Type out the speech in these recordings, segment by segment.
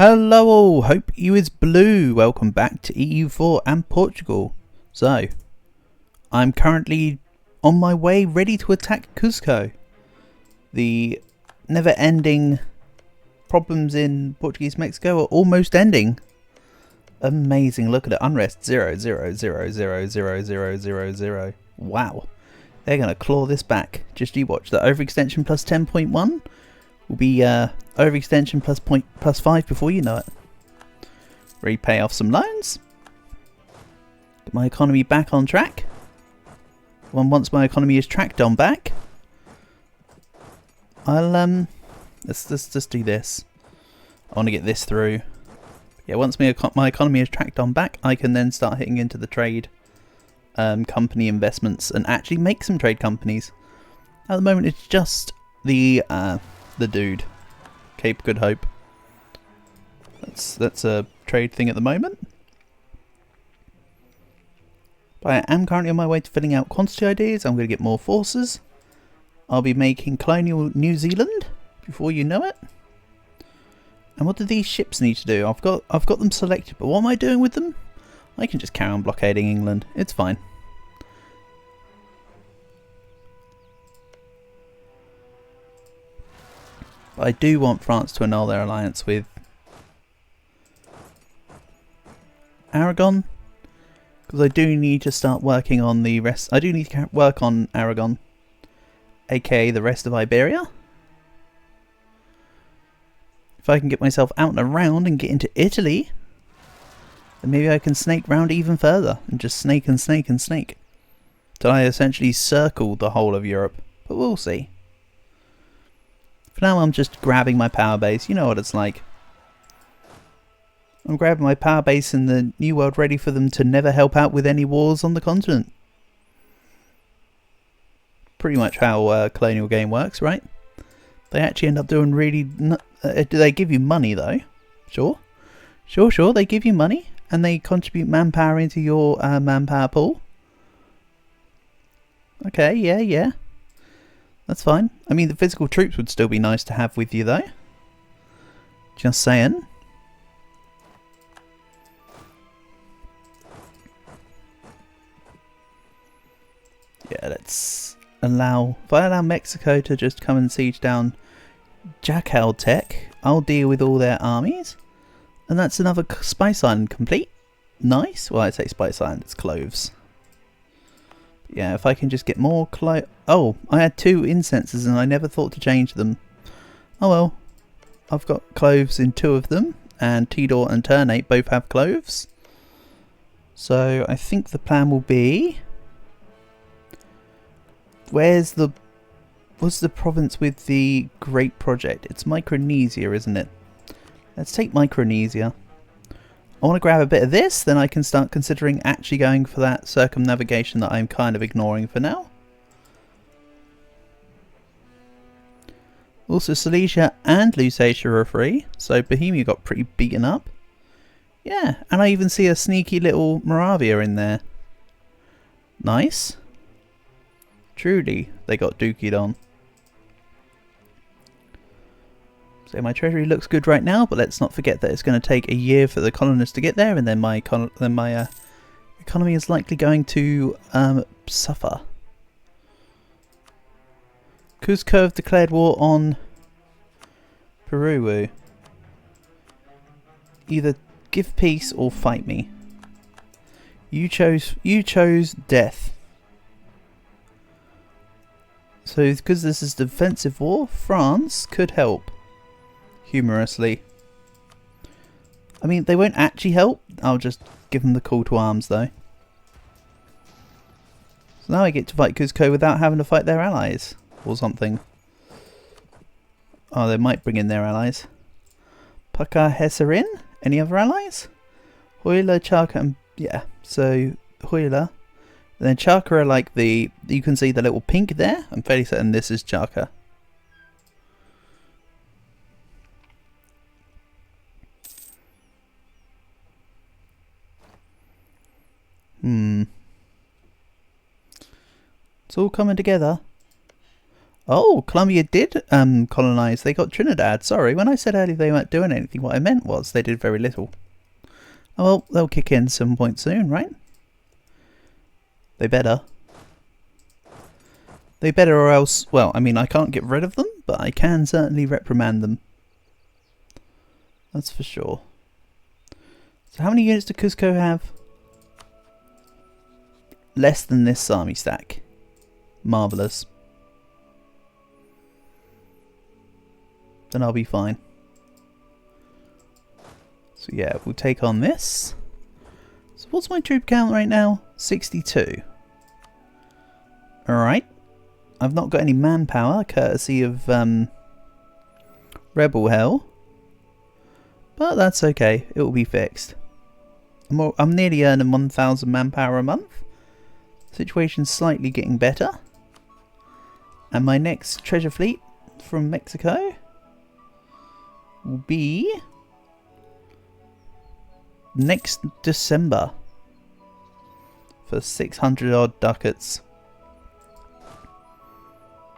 Hello all, hope you is blue. Welcome back to EU4 and Portugal. So, I'm currently on my way ready to attack Cuzco. The never-ending problems in Portuguese Mexico are almost ending. Amazing, look at it, unrest 0.0000000. Wow, they're going to claw this back. Just you watch, the overextension plus 10.1 will be overextension plus 5 before you know it. Repay off some loans. Get my economy back on track. Once my economy is tracked on back, I'll let's just do this. I want to get this through. Yeah, once my economy is tracked on back, I can then start hitting into the trade company investments and actually make some trade companies. At the moment, it's just the dude, Cape Good Hope. That's a trade thing at the moment. But I am currently on my way to filling out quantity ideas. I'm going to get more forces. I'll be making colonial New Zealand before you know it. And what do these ships need to do? I've got them selected, but what am I doing with them? I can just carry on blockading England. It's fine. But I do want France to annul their alliance with Aragon, because I do need to start working on the rest. I do need to work on Aragon, aka the rest of Iberia. If I can get myself out and around and get into Italy, then maybe I can snake round even further and just snake and snake and snake till I essentially circle the whole of Europe. But we'll see. For now, I'm just grabbing my power base. You know what it's like. I'm grabbing my power base in the New World, ready for them to never help out with any wars on the continent. Pretty much how colonial game works, right? They actually end up doing really... do they give you money, though? Sure. Sure, they give you money. And they contribute manpower into your manpower pool. Okay, yeah. That's fine. I mean, the physical troops would still be nice to have with you, though. Just saying. Yeah, let's allow... If I allow Mexico to just come and siege down Jacal Tech, I'll deal with all their armies. And that's another Spice Island complete. Nice. Well, I'd say Spice Island, it's cloves. Yeah, if I can just get more Oh, I had 2 incenses and I never thought to change them. Oh well. I've got cloves in 2 of them. And Tidor and Ternate both have cloves. So I think the plan will be... What's the province with the great project? It's Micronesia, isn't it? Let's take Micronesia. I want to grab a bit of this, then I can start considering actually going for that circumnavigation that I'm kind of ignoring for now. Also, Silesia and Lusatia are free, so Bohemia got pretty beaten up. Yeah, and I even see a sneaky little Moravia in there. Nice. Truly, they got dookied on. So my treasury looks good right now, but let's not forget that it's going to take a year for the colonists to get there, and then my economy is likely going to suffer. Cuzco have declared war on Peru. Either give peace or fight me. You chose death. So because this is defensive war, France could help. Humorously. I mean, they won't actually help. I'll just give them the call to arms, though. So now I get to fight Cuzco without having to fight their allies. Or something. Oh, they might bring in their allies. Paca Hesserin? Any other allies? Huila, Chaka, and... Yeah, so Huila. And then Chaka are like the... You can see the little pink there. I'm fairly certain this is Chaka. It's all coming together. Oh, Colombia did colonise. They got Trinidad. Sorry, when I said earlier they weren't doing anything, what I meant was they did very little. Oh, well, they'll kick in some point soon, right? They better. They better, or else... Well, I mean, I can't get rid of them, but I can certainly reprimand them. That's for sure. So how many units does Cusco have? Less than this army stack. Marvellous. Then I'll be fine. So yeah, we'll take on this. So what's my troop count right now? 62. Alright. I've not got any manpower, courtesy of Rebel Hell. But that's okay, it will be fixed. I'm nearly earning 1,000 manpower a month. Situation's slightly getting better. And my next treasure fleet from Mexico will be next December for 600 odd ducats.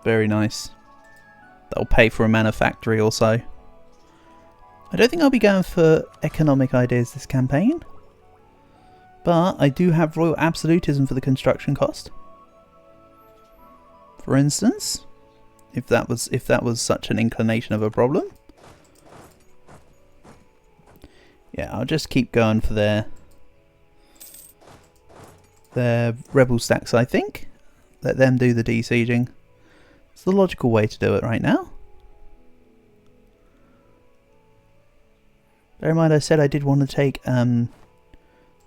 Very nice. That'll pay for a manufactory or so. I don't think I'll be going for economic ideas this campaign, but I do have royal absolutism for the construction cost. For instance, if that was such an inclination of a problem. Yeah, I'll just keep going for their rebel stacks, I think. Let them do the de-sieging. It's the logical way to do it right now. Bear in mind I said I did want to take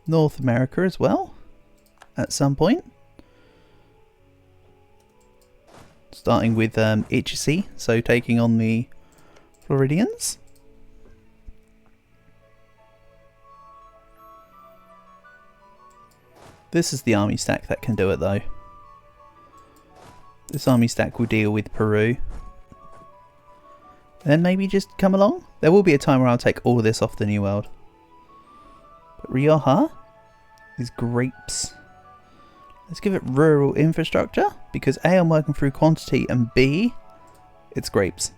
North America as well at some point. Starting with Ichisi, so taking on the Floridians. This is the army stack that can do it though. This army stack will deal with Peru. And then maybe just come along. There will be a time where I'll take all of this off the New World. But Rioja is grapes. Let's give it rural infrastructure, because A, I'm working through quantity, and B, it's grapes.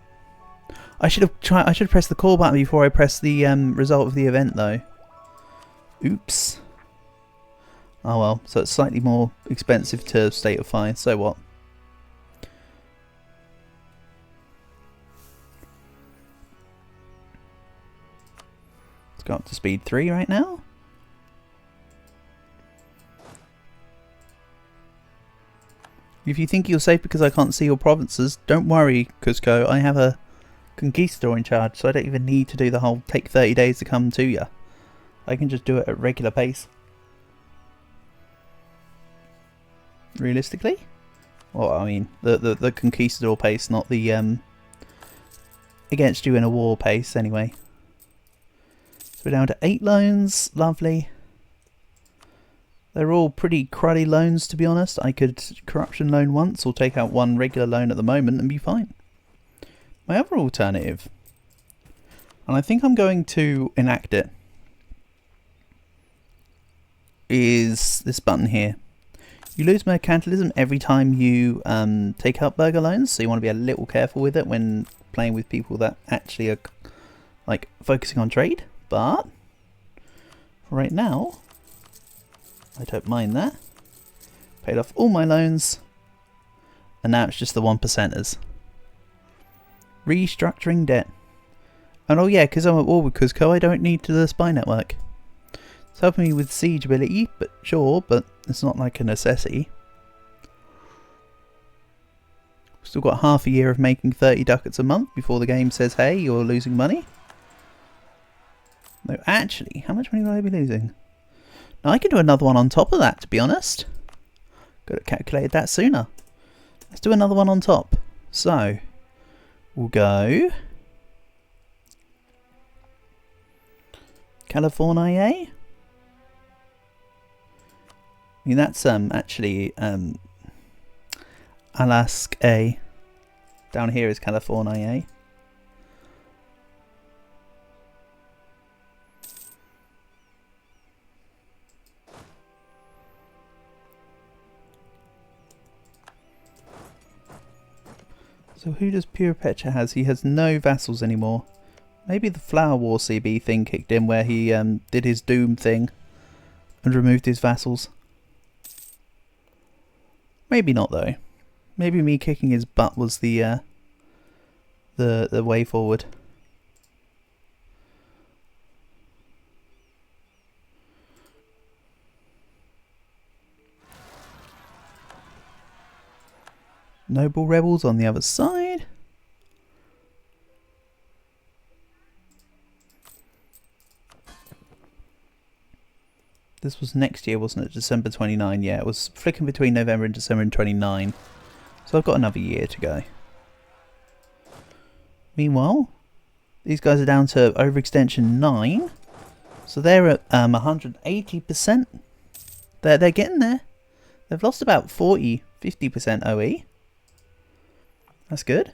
I should have pressed the call button before I pressed the result of the event though. Oops. Oh well, so it's slightly more expensive to statify, so what? Let's go up to speed 3 right now. If you think you're safe because I can't see your provinces, don't worry, Cusco. I have a conquistador in charge, so I don't even need to do the whole take 30 days to come to you. I can just do it at regular pace. Realistically? Well, I mean, the conquistador pace, not the against you in a war pace, anyway. So we're down to 8 loans. Lovely. They're all pretty cruddy loans, to be honest. I could corruption loan once or take out one regular loan at the moment and be fine. My other alternative, and I think I'm going to enact it, is this button here. You lose mercantilism every time you take out burger loans, so you want to be a little careful with it when playing with people that actually are like focusing on trade. But right now, I don't mind that. Paid off all my loans, and now it's just the 1%ers. Restructuring debt. And oh yeah, because I'm at war with Cusco, I don't need to the spy network. It's helping me with siege ability, but sure, but it's not like a necessity. Still got half a year of making 30 ducats a month before the game says, hey, you're losing money. No, actually, how much money will I be losing? Now, I can do another one on top of that, to be honest. Could have calculated that sooner. Let's do another one on top. So, we'll go California. I mean, that's actually Alaska. Down here is California. So who does Purepecha has? He has no vassals anymore. Maybe the Flower War CB thing kicked in where he did his Doom thing and removed his vassals. Maybe not though. Maybe me kicking his butt was the way forward. Noble rebels on the other side. This was next year, wasn't it? December 29. Yeah, it was flicking between November and December in 29. So I've got another year to go. Meanwhile, these guys are down to overextension 9. So they're at 180%. They're getting there. They've lost about 50% OE. That's good.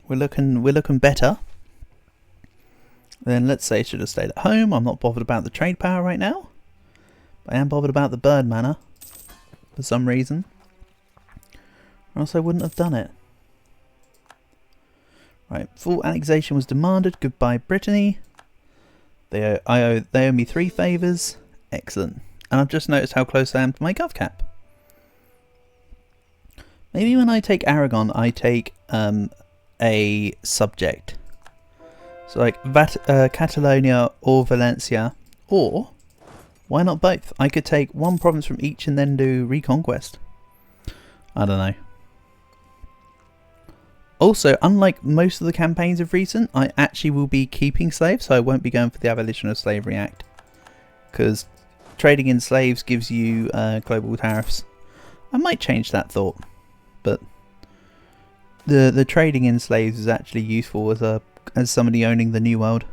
We're looking better. Then let's say I should have stayed at home. I'm not bothered about the trade power right now. But I am bothered about the bird manor. For some reason. Or else I wouldn't have done it. Right, full annexation was demanded. Goodbye Brittany. They owe me 3 favours. Excellent. And I've just noticed how close I am to my gov cap. Maybe when I take Aragon, I take a subject. So like Catalonia or Valencia. Or, why not both? I could take one province from each and then do Reconquest. I don't know. Also, unlike most of the campaigns of recent, I actually will be keeping slaves, so I won't be going for the Abolition of Slavery Act. Because trading in slaves gives you global tariffs. I might change that thought, but the trading in slaves is actually useful as somebody owning the New World.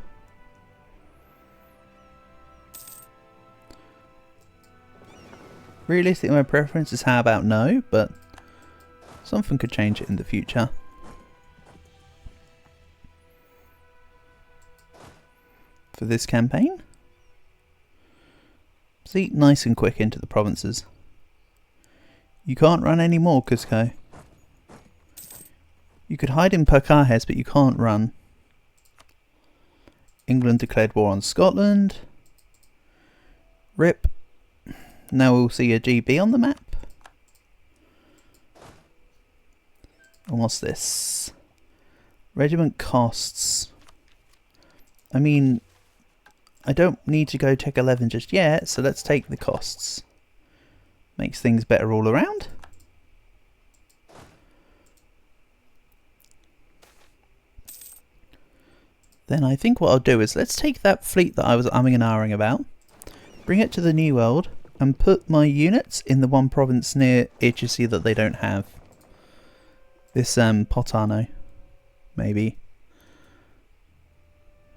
Realistically, my preference is how about no, but something could change it in the future. For this campaign. See, nice and quick into the provinces. You can't run any more, Cusco. You could hide in Pocahontas, but you can't run. England declared war on Scotland. RIP. Now we'll see a GB on the map. And what's this? Regiment costs. I mean, I don't need to go Tech 11 just yet, so let's take the costs. Makes things better all around. Then I think what I'll do is let's take that fleet that I was umming and ahhing about, bring it to the New World, and put my units in the one province near Itchisy that they don't have. This Potano, maybe.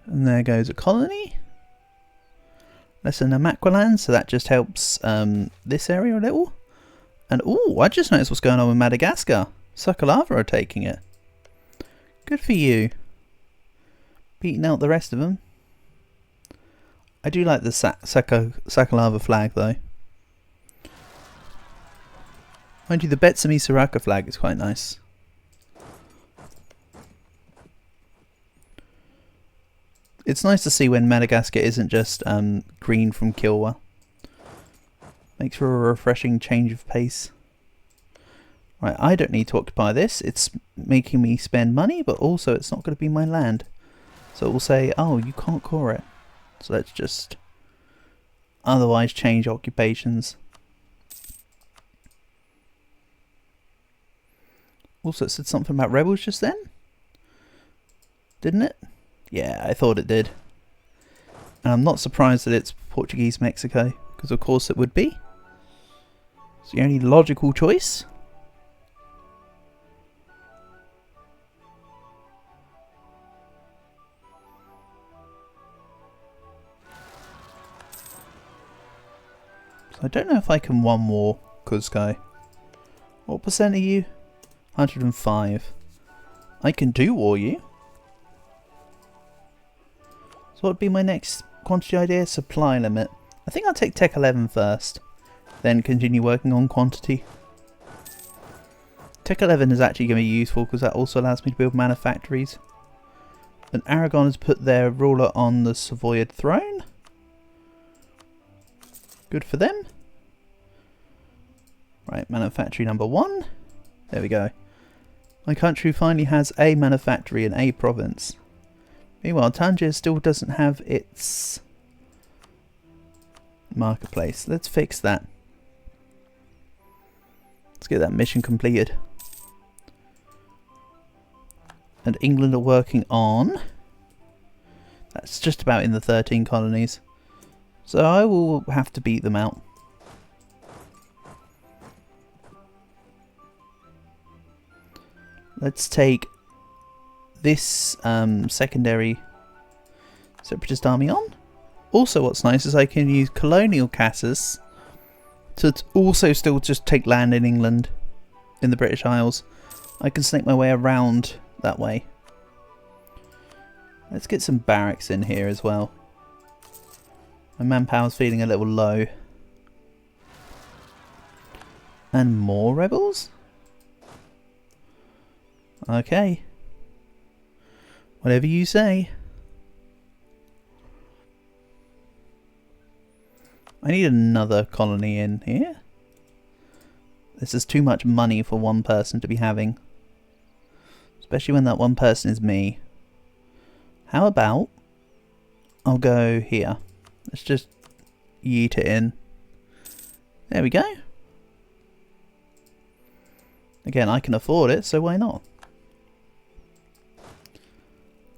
And there goes a colony. Less than Namaqualand, so that just helps this area a little. And oh, I just noticed what's going on with Madagascar. Sokolava are taking it. Good for you. Beating out the rest of them. I do like the Sokolava flag though. Mind you, the Betsami Saraka flag is quite nice. It's nice to see when Madagascar isn't just green from Kilwa. Makes for a refreshing change of pace. Right, I don't need to occupy this. It's making me spend money, but also it's not going to be my land. So it will say, oh, you can't core it. So let's just otherwise change occupations. Also, it said something about rebels just then. Didn't it? Yeah, I thought it did. And I'm not surprised that it's Portuguese Mexico, because of course it would be. It's the only logical choice. So I don't know if I can one more Cusco. What percent are you? 105. I can do war you. So what would be my next quantity idea? Supply limit. I think I'll take Tech 11 first. then continue working on quantity. Tech 11 is actually going to be useful because that also allows me to build manufactories. And Aragon has put their ruler on the Savoyard throne. Good for them. Right, manufactory number 1. There we go. My country finally has a manufactory in a province. Meanwhile, Tangier still doesn't have its marketplace. Let's fix that. Let's get that mission completed. And England are working on... That's just about in the 13 colonies. So I will have to beat them out. Let's take this secondary separatist army on. Also what's nice is I can use colonial casas to also still just take land in England, in the British Isles. I can snake my way around that way. Let's get some barracks in here as well. My manpower's feeling a little low. And more rebels? Okay. Whatever you say. I need another colony in here. This is too much money for one person to be having. Especially when that one person is me. How about I'll go here. Let's just yeet it in. There we go. Again, I can afford it, so why not?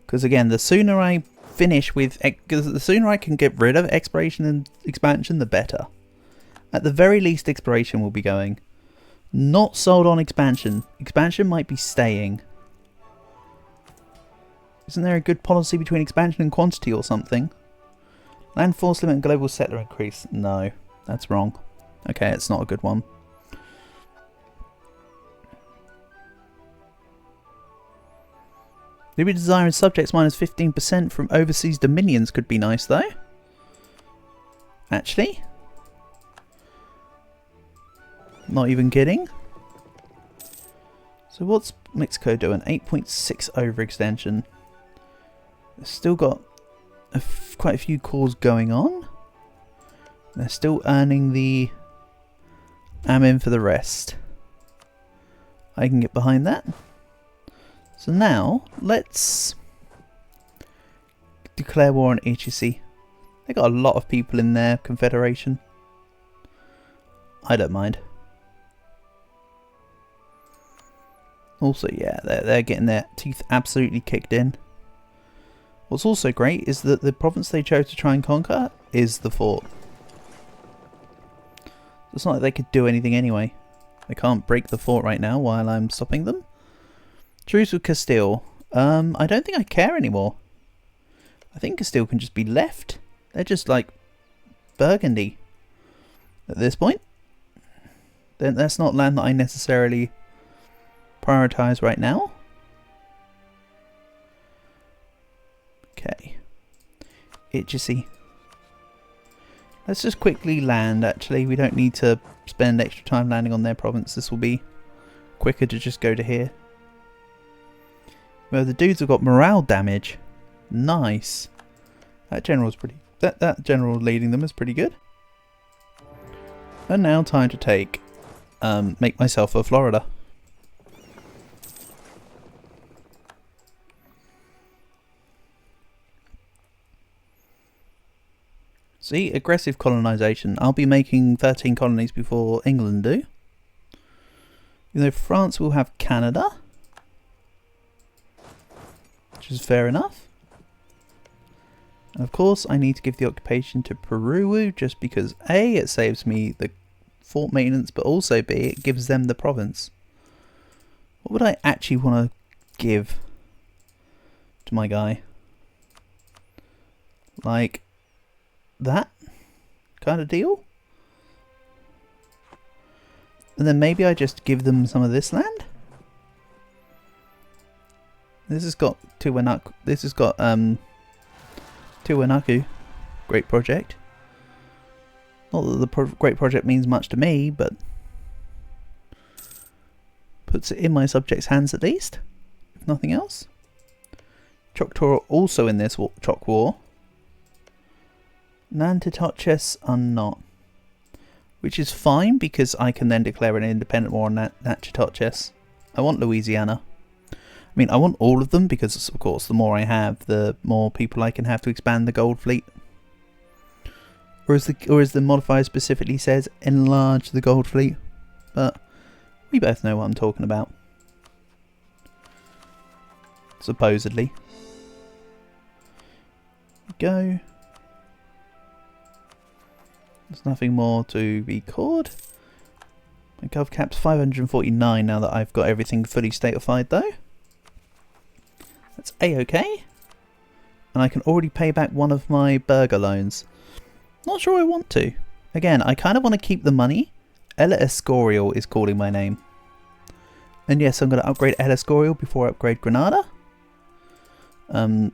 Because again, the sooner I finish with... Because the sooner I can get rid of exploration and expansion, the better. At the very least, exploration will be going. Not sold on expansion. Expansion might be staying. Isn't there a good policy between expansion and quantity or something? Land force limit and global settler increase. No, that's wrong. Okay, it's not a good one. Maybe desire and subjects minus 15% from overseas dominions could be nice though. Actually. Not even kidding. So what's Mexico doing? 8.6 overextension. They've still got quite a few cores going on. They're still earning the admin for the rest. I can get behind that. So now, let's declare war on HEC. They got a lot of people in their confederation. I don't mind. Also, yeah, they're getting their teeth absolutely kicked in. What's also great is that the province they chose to try and conquer is the fort. It's not like they could do anything anyway. They can't break the fort right now while I'm stopping them. Truce with Castile. I don't think I care anymore. I think Castile can just be left. They're just like Burgundy at this point. Then that's not land that I necessarily prioritize right now. Okay. Itchy. Let's just quickly land actually. We don't need to spend extra time landing on their province. This will be quicker to just go to here. Well, the dudes have got morale damage. Nice. That general's pretty... That general leading them is pretty good. And now time to take... make myself a Florida. See, aggressive colonization. I'll be making 13 colonies before England do. You know, France will have Canada. Which is fair enough. And of course, I need to give the occupation to Peru just because A, it saves me the fort maintenance, but also B, it gives them the province. What would I actually want to give to my guy? Like that kind of deal? And then maybe I just give them some of this land? This has got Tiwanaku. This has got Tiwanaku. Great project. Not that the Great Project means much to me, but puts it in my subject's hands at least, if nothing else. Choctaw are also in this Choc War. Nanticoches are not. Which is fine, because I can then declare an independent war on Natchitoches. I want Louisiana. I mean, I want all of them, because, of course, the more I have, the more people I can have to expand the gold fleet. Or as the modifier specifically says, enlarge the gold fleet. But we both know what I'm talking about. Supposedly. Go. There's nothing more to be caught. My gov cap's 549 now that I've got everything fully statified though. That's a-okay. And I can already pay back one of my burger loans. Not sure I want to. Again, I kind of want to keep the money. Ella Escorial is calling my name. And yes, I'm going to upgrade Ella Escorial before I upgrade Granada.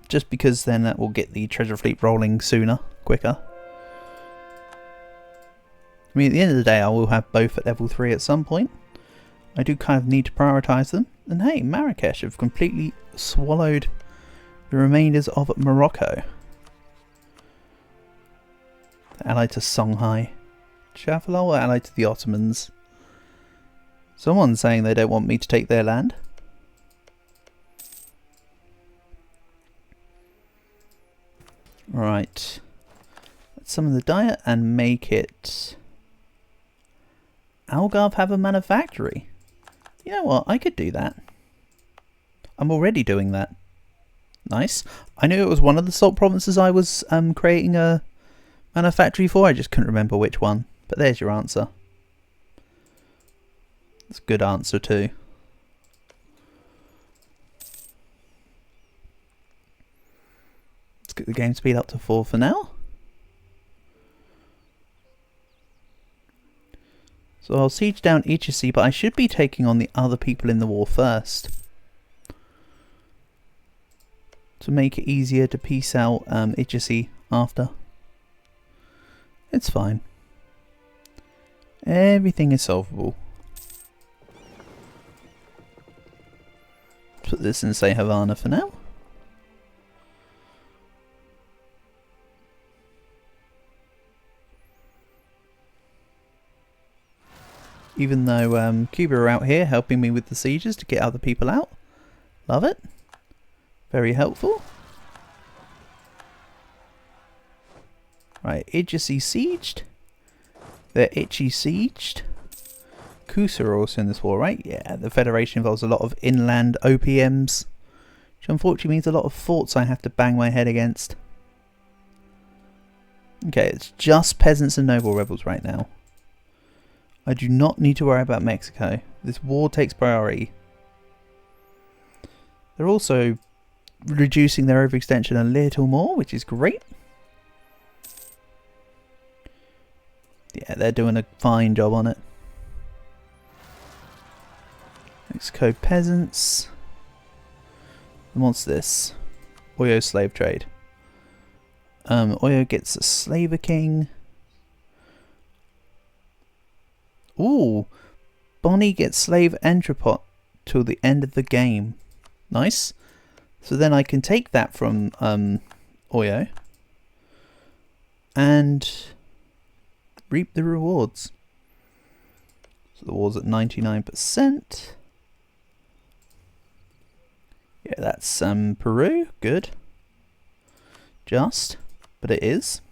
Just because then that will get the treasure fleet rolling sooner, quicker. I mean, at the end of the day, I will have both at level 3 at some point. I do kind of need to prioritise them. And hey, Marrakesh have completely swallowed the remainders of Morocco. Allied to Songhai. Chafalol allied to the Ottomans. Someone's saying they don't want me to take their land. Right. Let's summon the diet and make it... Algarve have a manufactory. You know what? I could do that. I'm already doing that. Nice. I knew it was one of the salt provinces I was creating a manufactory for. I just couldn't remember which one. But there's your answer. That's a good answer too. Let's get the game speed up to 4 for now. So I'll siege down Ichisi, but I should be taking on the other people in the war first. To make it easier to peace out Ichisi after. It's fine. Everything is solvable. Put this in, say, Havana for now. Even though Cuba are out here helping me with the sieges to get other people out. Love it. Very helpful. Right, Idjisi sieged. They're Itchy sieged. Kusa are also in this war, right? Yeah, the Federation involves a lot of inland OPMs. Which unfortunately means a lot of forts I have to bang my head against. Okay, it's just peasants and noble rebels right now. I do not need to worry about Mexico. This war takes priority. They're also reducing their overextension a little more, which is great. Yeah, they're doing a fine job on it. Mexico peasants. And what's this? Oyo slave trade. Oyo gets a slaver king. Ooh, Bonnie gets slave entrepot till the end of the game. Nice. So then I can take that from Oyo and reap the rewards. So the war's at 99%. Yeah, that's Peru. Good. Just, but it is.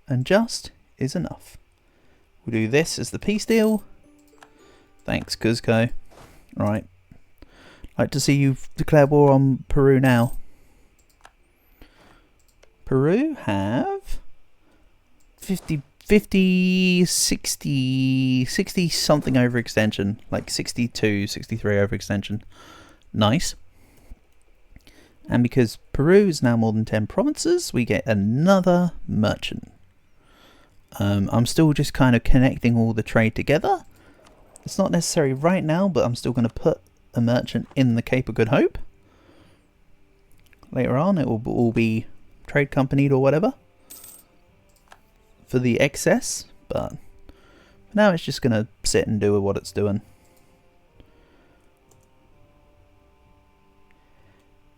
And just is enough. We'll do this as the peace deal. Thanks, Cuzco. Right. Like to see you declare war on Peru now. Peru have 50, 60 something overextension. Like 62, 63 overextension. Nice. And because Peru is now more than 10 provinces, we get another merchant. I'm still just kind of connecting all the trade together. It's not necessary right now, but I'm still going to put a merchant in the Cape of Good Hope. Later on, it will all be trade companied or whatever. for the excess, but now it's just going to sit and do what it's doing.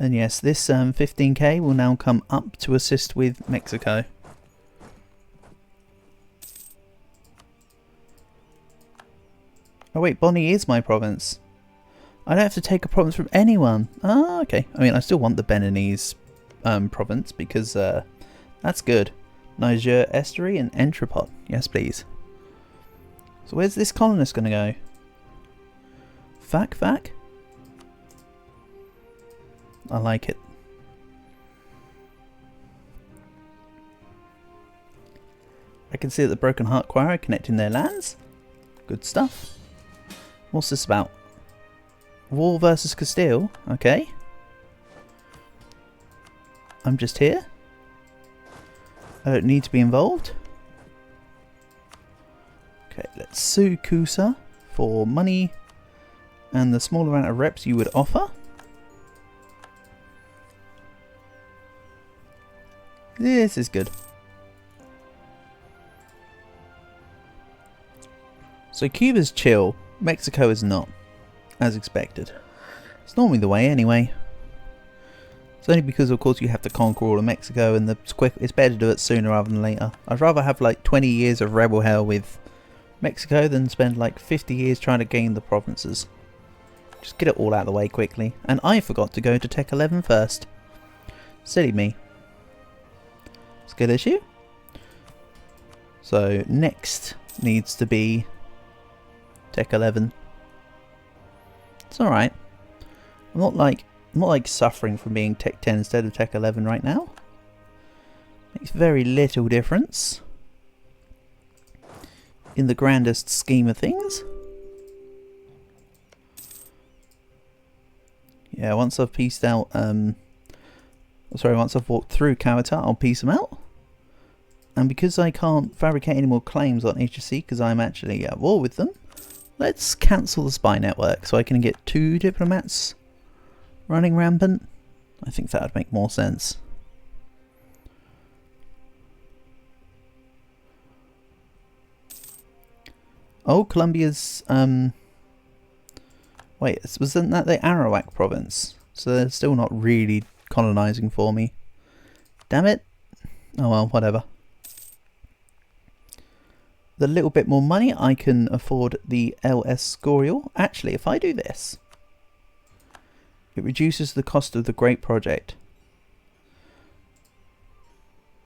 And yes, this 15k will now come up to assist with Mexico. Oh wait, Bonnie is my province. I don't have to take a province from anyone. Ah, okay. I mean, I still want the Beninese province because that's good. Niger, Estuary and Entrepot. Yes, please. So where's this colonist going to go? Fac? I like it. I can see that the Broken Heart Choir are connecting their lands. Good stuff. What's this about? War versus Castile? Okay. I'm just here. I don't need to be involved. Okay, let's sue Kusa for money and the small amount of reps you would offer. This is good. So Cuba's chill, Mexico is not, as expected. It's normally the way anyway. It's only because of course you have to conquer all of Mexico and it's better to do it sooner rather than later. I'd rather have like 20 years of rebel hell with Mexico than spend like 50 years trying to gain the provinces. Just get it all out of the way quickly. And I forgot to go to Tech 11 first. Silly me. Skill issue. So next needs to be Tech 11. It's alright. I'm not like suffering from being Tech 10 instead of Tech 11 right now. Makes very little difference in the grandest scheme of things. Yeah, once I've pieced out once I've walked through Kawata, I'll piece them out. And because I can't fabricate any more claims on HSC because I'm actually at war with them, let's cancel the spy network so I can get 2 diplomats running rampant. I think that would make more sense. Oh, Colombia's wait, wasn't that the Arawak province? So they're still not really colonizing for me. Damn it. Oh well, whatever. The little bit more money I can afford the El Escorial. Actually, if I do this, it reduces the cost of the Great Project.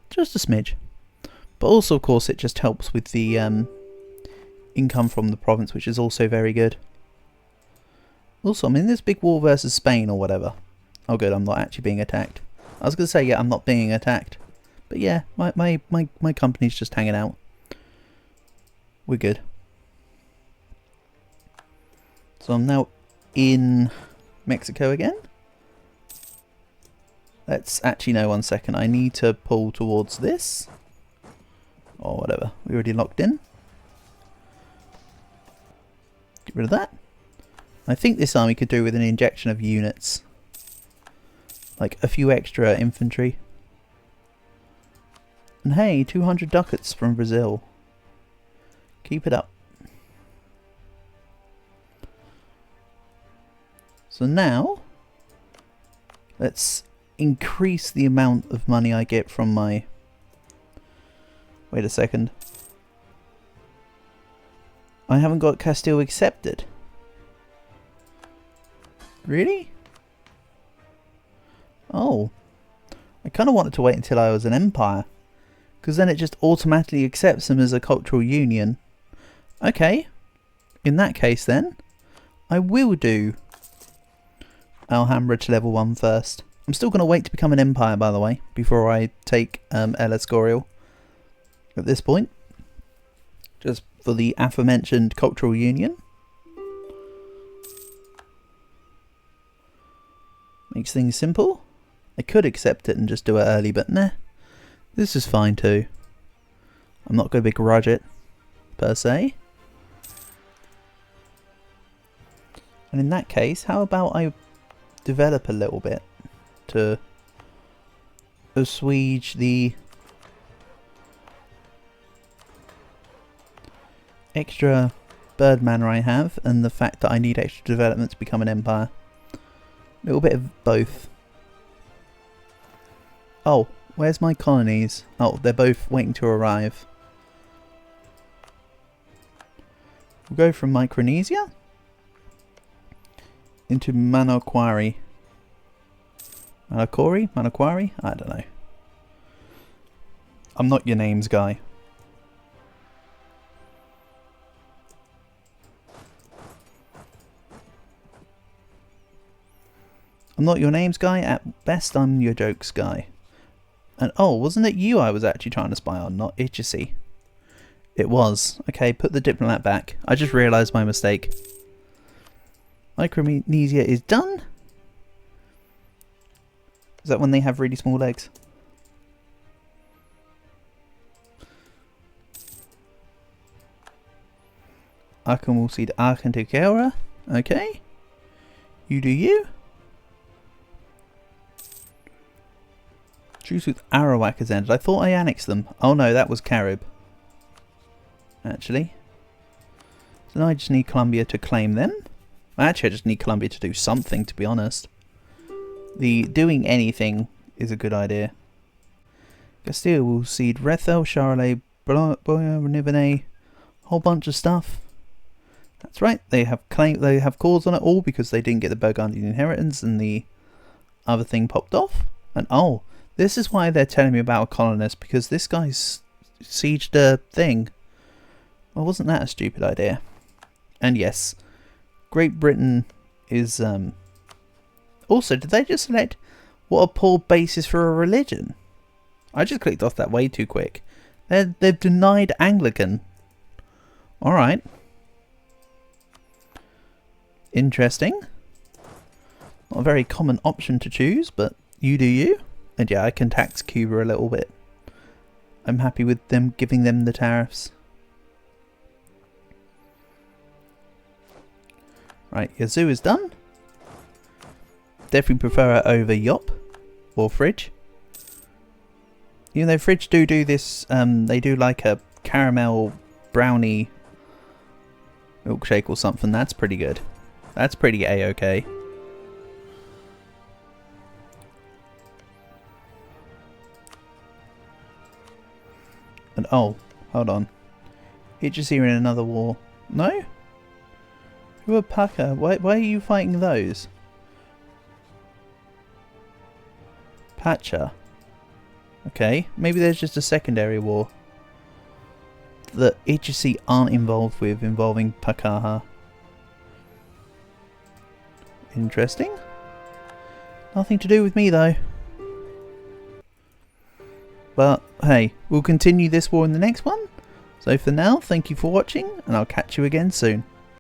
Just a smidge. But also, of course, it just helps with the income from the province, which is also very good. Also, I'm in this big war versus Spain or whatever. Oh good, I'm not actually being attacked. I was going to say, yeah, I'm not being attacked. But yeah, my company's just hanging out. We're good. So I'm now in Mexico again. Let's actually, no, 1 second. I need to pull towards this. Or whatever. We already locked in. Get rid of that. I think this army could do with an injection of units. Like a few extra infantry. And hey, 200 ducats from Brazil. Keep it up. So now, let's increase the amount of money I get from my... Wait a second. I haven't got Castile accepted. Really? Oh. I kind of wanted to wait until I was an empire. Because then it just automatically accepts them as a cultural union. Okay. In that case then, I will do Alhambra to level 1 first. I'm still going to wait to become an empire, by the way, before I take El Escorial at this point. Just for the aforementioned cultural union. Makes things simple. I could accept it and just do it early, but nah. This is fine too. I'm not going to begrudge it, per se. And in that case, how about I develop a little bit to assuage the extra bird manor I have and the fact that I need extra development to become an empire. A little bit of both. Oh, where's my colonies? Oh, they're both waiting to arrive. We'll go from Micronesia into Manokwari. Manokwari? I don't know. I'm not your names guy. I'm not your names guy. At best, I'm your jokes guy. And oh, wasn't it you I was actually trying to spy on, not Itchisy? It was. Okay, put the diplomat back. I just realised my mistake. Micronesia is done. Is that when they have really small legs? Arkham will see the Arkantikera. Okay. You do you. Truce with Arawak has ended. I thought I annexed them. Oh no, that was Carib. Actually. So now I just need Colombia to claim them. Actually, I just need Colombia to do something, to be honest. The doing anything is a good idea. Castile will cede Rethel, Charolais, Boya, Nivene, whole bunch of stuff. That's right, they have cause on it all because they didn't get the Burgundian inheritance and the other thing popped off. And oh, this is why they're telling me about a colonist, because this guy's sieged a thing. Well, wasn't that a stupid idea? And yes, Great Britain is also, did they just select what a poor basis for a religion? I just clicked off that way too quick. They've denied Anglican. Alright. Interesting. Not a very common option to choose, but you do you. And yeah, I can tax Cuba a little bit. I'm happy with them giving them the tariffs. Right, Yazoo is done. Definitely prefer it over Yop or Fridge. Even though Fridge do this, they do like a caramel brownie milkshake or something. That's pretty good. That's pretty A-okay. And oh, hold on. Itchisy in another war. No? Who are Paka? Why are you fighting those? Pacha. Okay, maybe there's just a secondary war that Itchisy aren't involved with, involving Pakaha. Interesting. Nothing to do with me though. But hey, we'll continue this war in the next one. So for now, thank you for watching, and I'll catch you again soon.